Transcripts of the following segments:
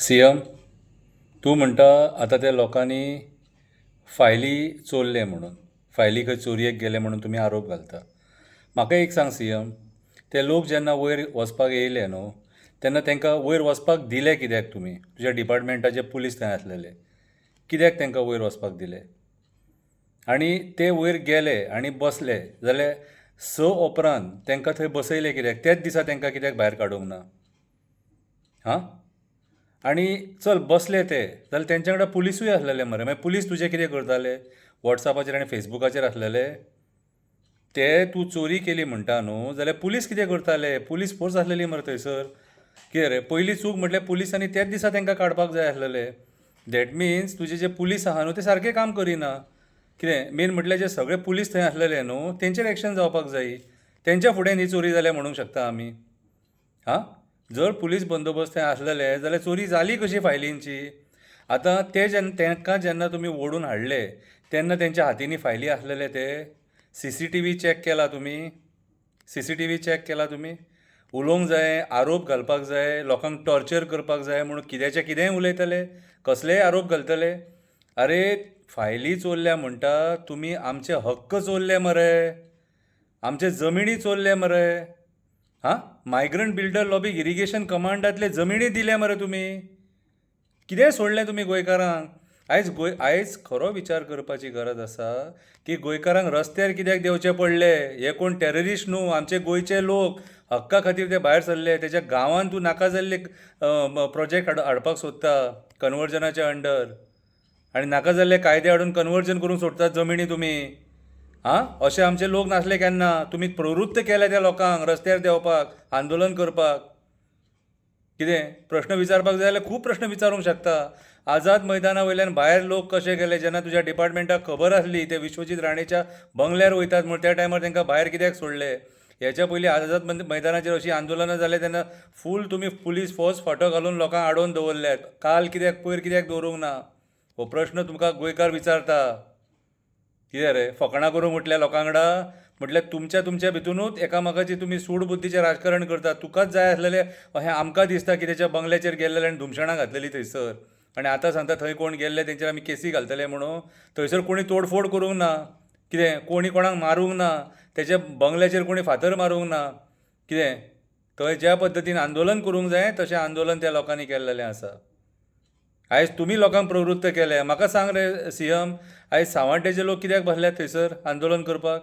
CM, तूं म्हणटा आतां त्या लोकांनी फायली चोरले म्हणून, फायली खंय चोरयेक गेले म्हणून तुमी आरोप घालता. म्हाका एक सांग सीएम, ते लोक जेन्ना वयर वचपाक येयले न्हू, तेन्ना तांकां वयर वचपाक दिले कित्याक तुमी? तुज्या डिपार्टमेंटाचे पुलीस थंय आसलेले, कित्याक तांकां वयर वचपाक दिले? आनी ते वयर गेले आनी बसले जाल्यार उपरांत तांकां थंय बसयले कित्याक? तेच दिसा तांकां कित्याक भायर काडूंक ना? हां? आनी चल बसले ते जाल्यार तेंच्या वांगडा पुलिसूय आसलेले मरे. मागीर पुलीस तुजे कितें करताले? वॉट्सॅपाचेर आनी फेसबुकाचेर आसलेले? ते तूं चोरी केली म्हणटा न्हू, जाल्यार पुलीस कितें करताले? पुलीस फोर्स आसलेली मरे थंयसर. कितें रे, पयली चूक म्हटल्यार पुलिसांनी त्याच दिसा तांकां काडपाक जाय आसलेले. दॅट मिन्स तुजे जे पुलीस आहा न्हू ते सारकें काम करिना. कितें मेन म्हटल्यार जे सगळे पुलीस थंय आसलेले न्हू, तेंचेर एक्शन जावपाक जायी. तेंच्या फुडें न्ही चोरी जाल्या म्हणूंक शकता आमी? हां, जर पुलीस बंदोबस्त थंय आसलेले जाल्यार चोरी जाली कशी फायलींची? आतां तांकां जेन्ना तुमी ओडून हाडले तेन्ना तेंच्या हातींनी फायली आसलेले ते? CCTV चॅक केला तुमी? CCTV चॅक केला तुमी? उलोवंक जाय, आरोप घालपाक जाय, लोकांक टॉर्चर करपाक जाय म्हणून कित्याचें कितेंय उलयतले, कसलेय आरोप घालतले? अरे फायली चोरल्या म्हणटा तुमी, आमचे हक्क चोरले मरे, आमचे जमिनी चोरले मरे. हां, मायग्रंट बिल्डर लॉबीक इरिगेशन कमांडांतले जमिनी दिले मरे तुमी. कितें सोडलें तुमी गोंयकारांक? आयज खरो विचार करपाची गरज आसा की गोंयकारांक रस्त्यार कित्याक देंवचे पडले? हे कोण टेररिस्ट न्हू, आमचे गोंयचे लोक. हक्का खातीर ते भायर सरले. तेच्या गांवांत तूं नाका जाल्ले प्रोजेक्ट हाडपाक सोदता कन्वर्जनाच्या अंडर, आनी नाका जाल्ले कायदे हाडून कन्वर्जन करून सोडतात जमिनी तुमी. हां, अशे आमचे लोक नासले केन्ना. तुमी प्रवृत्त केले त्या लोकांक रस्त्यार देंवपाक, आंदोलन करपाक. कितें प्रश्न विचारपाक जाय जाल्यार खूब प्रश्न विचारूंक शकता. आझाद मैदाना वयल्यान भायर लोक कशे गेले? जेन्ना तुज्या डिपार्टमेंटाक खबर आसली ते विश्वजीत राणेच्या बंगल्यार वयतात म्हूण, त्या टायमार तांकां भायर कित्याक सोडले? हेच्या पयलीं आझाद मैदानाचेर अशीं आंदोलनां जाले तेन्ना फूल तुमी पुलीस फोर्स फांटो घालून लोकांक आडोवन दवरल्यात. काल कित्याक, पयर कित्याक दवरूंक ना? हो प्रश्न तुमकां गोंयकार विचारता. कितें रे, फकाणां करूंक म्हटल्या लोकां वांगडा? म्हटल्यार तुमच्या भितूनूच एकामेकाची तुमी सूड बुद्धीचें राजकारण करतात. तुकाच जाय आसलेलें अशें आमकां दिसता की तेच्या बंगल्याचेर गेल्लेले आनी धुमशाणां घातलेलीं थंयसर, आनी आतां सांगता थंय कोण गेल्ले तेंचेर आमी केसी घालतले म्हणून. थंयसर कोणी तोडफोड करूंक ना, कितें कोणी कोणाक मारूंक ना, तेच्या बंगल्याचेर कोणी फातर मारूंक ना. कितें थंय ज्या पद्दतीन आंदोलन करूंक जाय तशें आंदोलन त्या लोकांनी केल्लेलें आसा. आयज तुमी लोकांक प्रवृत्त केले. म्हाका सांग रे सीएम, आयज सावड्डेचे लोक कित्याक बसल्यात थंयसर आंदोलन करपाक?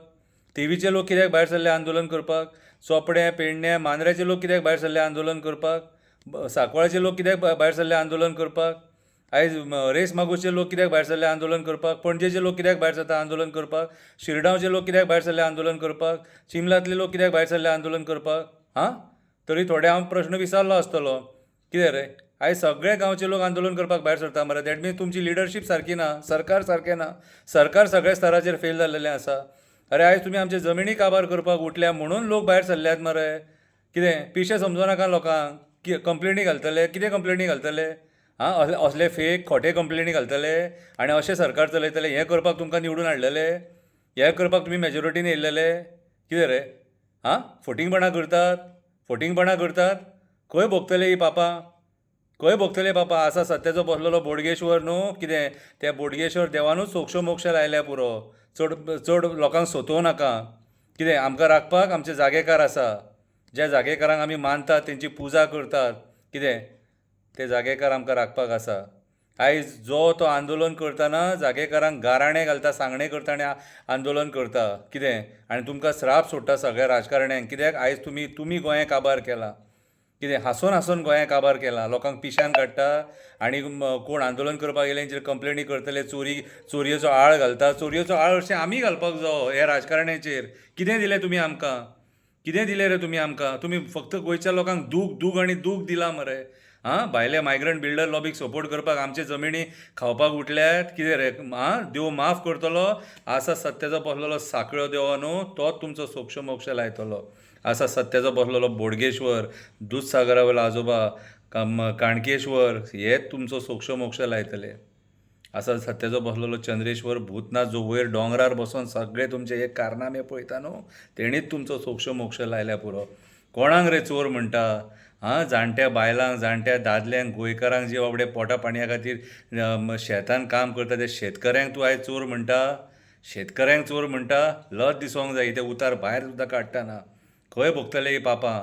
थिवीचे लोक कित्याक भायर सरले आंदोलन करपाक? चोपडे, पेडणे, मांद्रेचे लोक कित्याक भायर सरले आंदोलन करपाक? सांकवाळचे लोक कित्याक भायर सरले आंदोलन करपाक? आयज रेस मागोसचे लोक कित्याक भायर सरले आंदोलन करपाक? पणजेचे लोक कित्याक भायर सरता आंदोलन करपाक? शिरगांवचे लोक कित्याक भायर सरले आंदोलन करपाक? चिंबलातले लोक कित्याक भायर सरले आंदोलन करपाक? हां, तरी थोडे हांव प्रश्न विचारलो आसतलो. कितें रे, आयज सगळे गांवचे लोक आंदोलन करपाक भायर सरता मरे. दॅट मिन्स तुमची लिडरशीप सारकी ना, सरकार सारकें ना, सरकार सगळ्या स्तराचेर फेल जाल्लेलें आसा. अरे आयज तुमी आमचे जमिनी काबार करपाक उठल्या म्हणून लोक भायर सरल्यात मरे. कितें पिशे समजूं नाका लोकांक? कंप्लेनी घालतले? कितें कंप्लेनी घालतले? हां, असले फेक खोटे कंप्लेनी घालतले आनी अशें सरकार चलयतले? हें करपाक तुमकां निवडून हाडलेले? हें करपाक तुमी मेजॉरिटीन येयल्लेले? कितें रे, हां, फोटिंगपणां करतात? फोटिंगपणां करतात? खंय भोगतले ही पापां? खंय भोगतले बापा? आसा सत्याचो बसलेलो बोडगेश्वर न्हू, कितें त्या बोडगेश्वर देवानूच सोक्षो मोक्ष लायल्या पुरो. चड लोकांक सोंतोवं नाका. कितें आमकां राखपाक आमचे जागेकार आसा, ज्या जागेकारांक आमी मानतात, तेंची पुजा करतात. कितें ते जागेकार आमकां राखपाक आसा. आयज जो तो आंदोलन करतना जागेकारांक गाराणें घालता, सांगणें करता आनी आंदोलन करता. कितें आनी तुमकां श्राप सोडटा सगळ्या राजकारण्यांक. कित्याक आयज तुमी गोंय काबार केलां. कितें हांसून हांसून गोंया काबार केलां. लोकांक पिश्यान काडटा आनी कोण आंदोलन करपाक येयले तेंचेर कंप्लेनी करतले, चोरयेचो आळ घालता. चोरयेचो आळ हरशीं आमी घालपाक जायो हे राजकारण्याचेर? कितें दिलें तुमी आमकां? कितें दिलें रे तुमी आमकां? तुमी फक्त गोंयच्या लोकांक दूख आनी दूख दिलां मरे. हां, भायले मायग्रंट बिल्डर लॉबीक सपोर्ट करपाक आमचे जमिनी खावपाक उठल्यात. कितें रे, हां, देव माफ करतलो. आसा सत्याचो बसलेलो साखळो देव न्हू, तोच तुमचो सोक्ष मोक्ष लायतलो. आसा सत्याचो बसलेलो बोडगेश्वर, दूदसागरा वयलो आजोबा काणकेश्वर, हेच तुमचो सोक्ष मोक्ष लायतले. आसा सत्याचो बसलेलो चंद्रेश्वर, भूतनाथ, जो वयर डोंगरार बसून सगळे तुमचे हे कारनामे पळयता न्हू, तेणीच तुमचो सोक्ष मोक्ष लायल्या पुरो. कोणाक रे चोर म्हणटा? हां, जाणट्या बायलांक, जाणट्या दादल्यांक, गोंयकारांक जे बाबडे पोटा पाणया खातीर शेतान काम करता त्या शेतकऱ्यांक तूं आयज चोर म्हणटा? शेतकऱ्यांक चोर म्हणटा? लज दिसोंक जाय ते उतार भायर सुद्दां काडटना. खंय भोगतले ही पापां?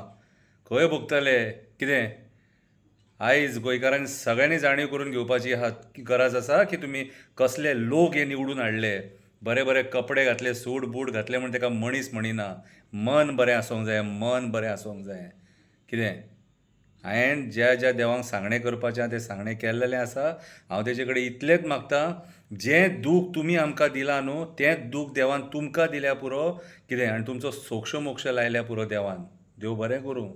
खंय भोगतले? कितें? आयज गोंयकारांनी सगळ्यांनी जाणीव करून घेवपाची गरज आसा की तुमी कसले लोक हे निवडून हाडले. बरे बरे कपडे घातले, सूट बूट घातले म्हण ताका मनीस म्हणिना. मन बरें आसूंक जाय, मन बरें आसूंक जाय. कितें? हांवें ज्या ज्या देवांक सांगणें करपाचें तें सांगणें केल्लेलें आसा. हांव तेजे कडेन इतलेंच मागतां, जें दूख तुमी आमकां दिलां न्हू, तेंच दूख देवान तुमकां दिल्या पुरो. कितें? आनी तुमचो सोक्ष मोक्ष लायल्या पुरो देवान. देव बरें करूं.